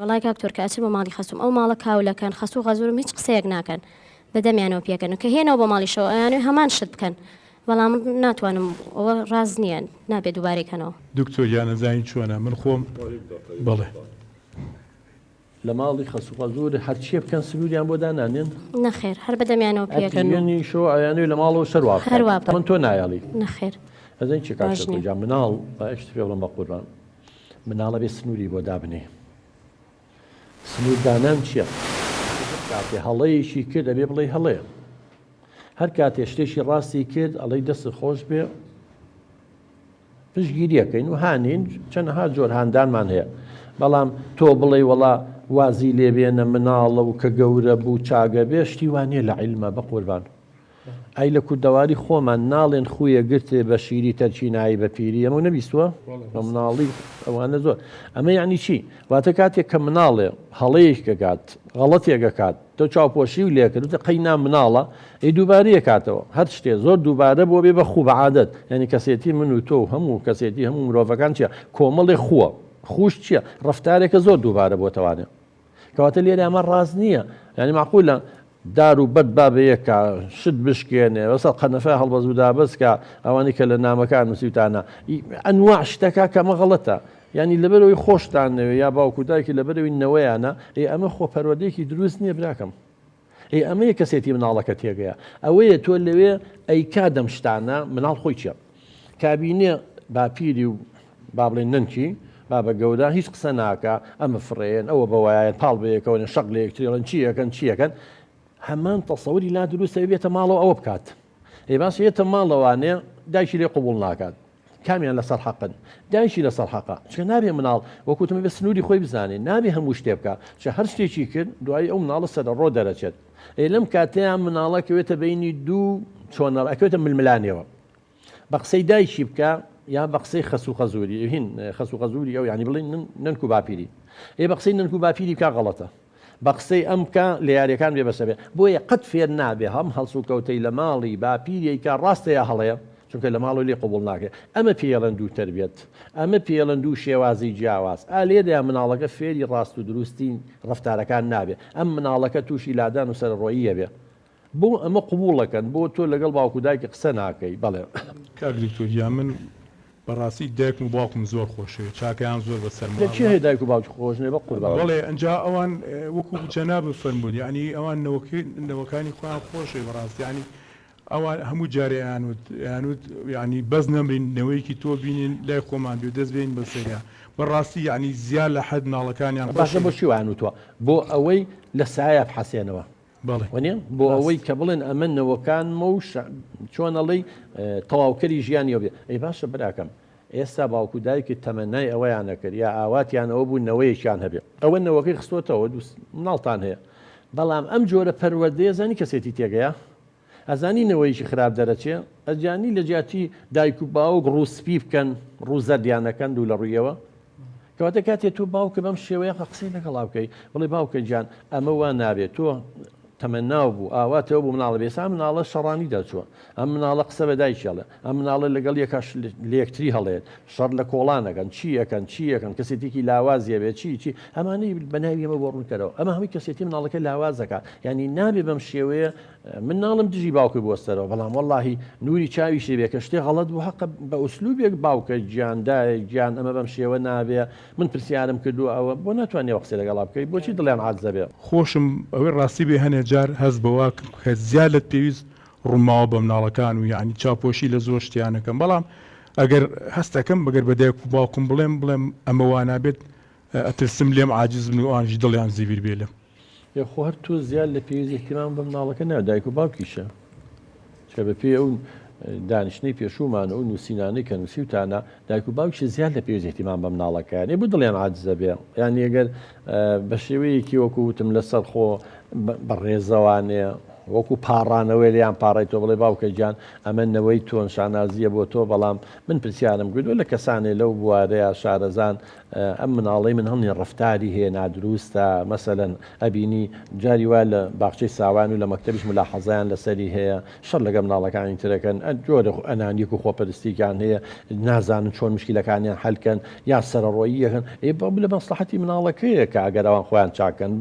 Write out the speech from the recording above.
وڵای کاکتۆر کە ئەچ بۆ ماڵی خەسوم ئەو ماڵە کاولەکەن خەسوو غەزورم هیچ قسەیەک ناکەن بەدەمیانەوە پێکەن کە هێنەوە بۆ ماڵیشەوە ئەیانوی هەمان شت بکەن بەڵام ناتوانم ئەوە ڕاز نییە نابێت دووبارێکەنەوە دکتۆریانە زین چۆنە من خۆم بڵێ لە ماڵی خەسوو غەزور هەرچیە بکەن سنووریان بۆ دانانێن نەخێر هەر بەدەمیانەوە پێکەن ئەتیێنی شۆ ئەیانوی لە ماڵەوە شەروا هەروە من تۆ نایاڵی نەخێر ئەزین چی کاشجا مناڵ باش پێ بڵم بە قوربان مناڵە بێ سنووری بۆ دابنێ سنوور دانان چییە؟ کاتێ هەڵەیەکی کرد ئەبێ بڵێ هەڵەیە هەر کاتێ شتێکی ڕاستی کرد ئەڵەی دەست خۆش بێ پشتگیریەکەین و هانین چەندەها جۆر هاندانمان هەیە بەڵام تۆ بڵێ وەڵا وازی لێبێنە مناڵە و کە گەورە بوو چاگە بێ شتی وانێ لە عیلمە بە قوربان ئەی لە کوردەواری خۆمان ناڵێن خویە گرتێ بە شیری تەرچینایی بە پیری ئەمە نەبیستووە بە مناڵی ئەوانە زۆر ئەمە یعنی چی واتە کاتێک کە مناڵێ هەڵەیەک گەکات غەڵەتێکەکات تۆ چاوپۆشی و لێکردوتە قەینا مناڵە ئەی دووبارەیە کاتەوە هەر شتێ زۆر دووبارە بۆ بێ بە خوو بەعادەت یعنی کەسێتی من و تۆ هەموو کەسێتی هەموو مرۆڤەکان چیە کۆمەڵێ خووە خوش چییە ڕفتارێکە زۆر دووبارە بۆتەوانێ کەواتە لێرە ئەمە ڕاز نییە یعنی معقولە دار و بەد بابەیەکە شت بشکێنێ وەسەد قەنەفە هەڵبەزوودا بەسکە ئەوانی کە لە نامەکان نووسیوتانە ئەنواع شتەکە کەمە غەڵەتە یعنی لەبەرەوەی خۆشتانەوێ یا باوکو دایکی لەبەرەوەی نەوەیانە ئەمە خۆپەروەردەیەکی دروست نییە براکەم ئەمەیە کەسێتی مناڵەکە تێگەیە ئەوەیە تۆ لەوێ ئەیکا دەم شتانە مناڵ خۆی چییە کابینێ باپیری و با بڵێن ننکی بابە گەورە هیچ قسە ناکە ئەمە فڕێن ئەوە بەوایەن پاڵ بەیەکەوە شەق لە یەکتریڵن چیەکەن هەمان تەسەوری لا دروستە بێتە ماڵەوە ئەوە بکات باش هێتە ماڵەوانێ دایکی لێ قبول ناکات کامیان لەسەر حەقن دایکی لەسەر حەقا چکە نابێ مناڵ وەکوتم بێ سنووری خۆی بزانێ نابێ هەموو شتێ بکە چە هەر شتێکی کرد دوای ئەو مناڵە سەرڕۆ دەرەچێت لەم کاتەیان مناڵەکەوێتە بینی دوو چۆنەڵ ئەکەوێتە ململانەوە بە قسەی دایکی بکە یا بە قسەی خەسوو غەزوری هین خەسوو غەزوری ئەو ینی بڵێن ننک و باپیری بە قسەی ننک و باپیری بکە غەڵەتە بە قسەی ئەمکە لە یاریەکان بێ بەسەبێ بۆیە قەت فێر نابێ هەم هەڵسو کەوتەی لە ماڵی باپیریکە ڕاستە یا هەڵەیە چونکە لە ماڵەوە لێ قبول ناکێت ئەمە پێڵەن دوو تربێت ئەمە پێڵەن دوو شێوازی جیاواز لێدە مناڵەکە فێری ڕاست و دروستی ڕفتارەکان نابێ ئەم مناڵەکە تووشی لادان و سەرڕۆییە بێ بۆ ئەمە قبولەکەن بۆ تۆ لەگەڵ باوکو دایکی قسە ناکەی بەڵێ کاک دکتۆریا من بەڕاستی دایکم و باوکم زۆر خۆشەوە چاکەیان زۆر بەسەر چی هەیە دایک و باوکی خۆشنێ بە قوربان بەڵێ ئەنجا ئەوان وەکو جەناب فەرموود یعنی ئەوان نەوەکانی خۆیان خۆشەوە بەڕاستی ینی ئەوان هەموو جارێ یانوت ینی بەس نەمرین نەوەیەکی تۆ بینین لای خۆمان بێ دەست بێن بەسەریا بەڕاستی ینی زیاد لە حەد ناڵەکانیان باشە بۆ چی وانوتوە بۆ ئەوەی لە سایە بحەسێنەوە وانە بۆ ئەوەی کە بڵێن ئەمە نەوەکانمە و چۆنەڵی تەواوکەری ژیانیەوە بێ ئەی باشە براکەم ئێستا باوکو دایکی تەمەنای ئەوەیانە کرد یا ئاواتیان ئەوە بوو نەوەیەکیان هەبێ ئەوە نەوەکەی خستۆتەوە مناڵتان هەیە بەڵام ئەم جۆرە پەروەردەیە زانی کەسێتی تێگەیە ئەزانی نەوەیەکی خراپ دەرەچێ ئەجانی لە جیاتی دایک و باوک ڕووسپی بکەن ڕووزە دیانەکەن دوو لە ڕوویەوە کەواتە کاتێت تۆ باوکە بەم شێوەیە قسەی لەگەڵا بکەی بڵێ باوکە گیان ئەمە وا نابێت تۆ تەمەناو بوو ئاواتەوە بوو مناڵە بێسا مناڵە شەڕانی دەچووە ئەم مناڵە قسە بەدایکیاڵە ئەم مناڵە لەگەڵ یەکاش لەکتری هەڵێت شەڕ لە کۆڵانەکەن چیەکەن کەسێتێکی لاوازیە بێت چی ئەمانەی بەناوی ئەمە بۆ ڕوونکەرەوە ئەمە هەمووی کەسێتی مناڵەکە لاوازەکە ینی نابێ بەم شێوەیە مناڵم دژی باوکە بۆستەرەوە بەڵام وەڵاهی نوری چاوی شێبێ کە شتێ غەڵەت بوو حەقە بە ئوسلوبێک باوکە گیاندایە گیان ئەمە بەم شێوە نابێ من پرسیارم کردو ئەوە بۆ ناتوانێ قسەی لەگەڵا بکەی بۆچی دڵیان عاجزە بێ خۆشم ئەوەی ڕاستی بێ هەنێ جار هەست بەوا کە زیادت پێویست ڕووماوە بە مناڵەکان و یعنی چاپۆشی لە زۆر شتیانەکەم بەڵام ئەگەر هەستەکەم بەگەر بە دایک و باوکم بڵێم ئەمە وانابێت ئەترسم لێم عاجز بن و ئەوانیش دڵیان زیویر بێ لێم خۆ هەر تۆ زیاد لە پێویست احتیمام بە مناڵەکە نا دایک و باوکیشە چە بە پێ ئەو دانیشتنی پێشومان ئەو نووسینانەی کە نووسیوتانە دایک و باوکی زیاد لە پێویست احتیمام بە مناڵەکەیان بۆ دڵیان عاجزە بێ یانی ئەگەر بە شێوەیەکی وەکو وتم لەسەر خۆ بەڕێزەوانەیە وەکو پاڕانەوەی لیان پاڕی تۆ بڵێ باوکە گیان ئەمە نەوەی تۆن شانازیە بۆ تۆ بەڵام من پرسیارم کردو لە کەسانێ لەو بوارەیە شارەزان ئەم مناڵی من هەڵنی ڕفتاری هەیە نادروستە مەسەلەن ئەبینی جاری وا لە باخچەی ساوان و لە مەکتەبیش ملاحەزایان لەسەری هەیە شەڕ لەگە مناڵەکانی ترەکەن جۆرە ئەنانیەک و خۆپەرستیکان هەیە نازانن چۆن مشکلەکانیان هەلکەن یا سەرڕۆییەکەن بە لە مەسلحەتی مناڵەکەیە کە ئەگەر ئەوان خۆیان چاکەن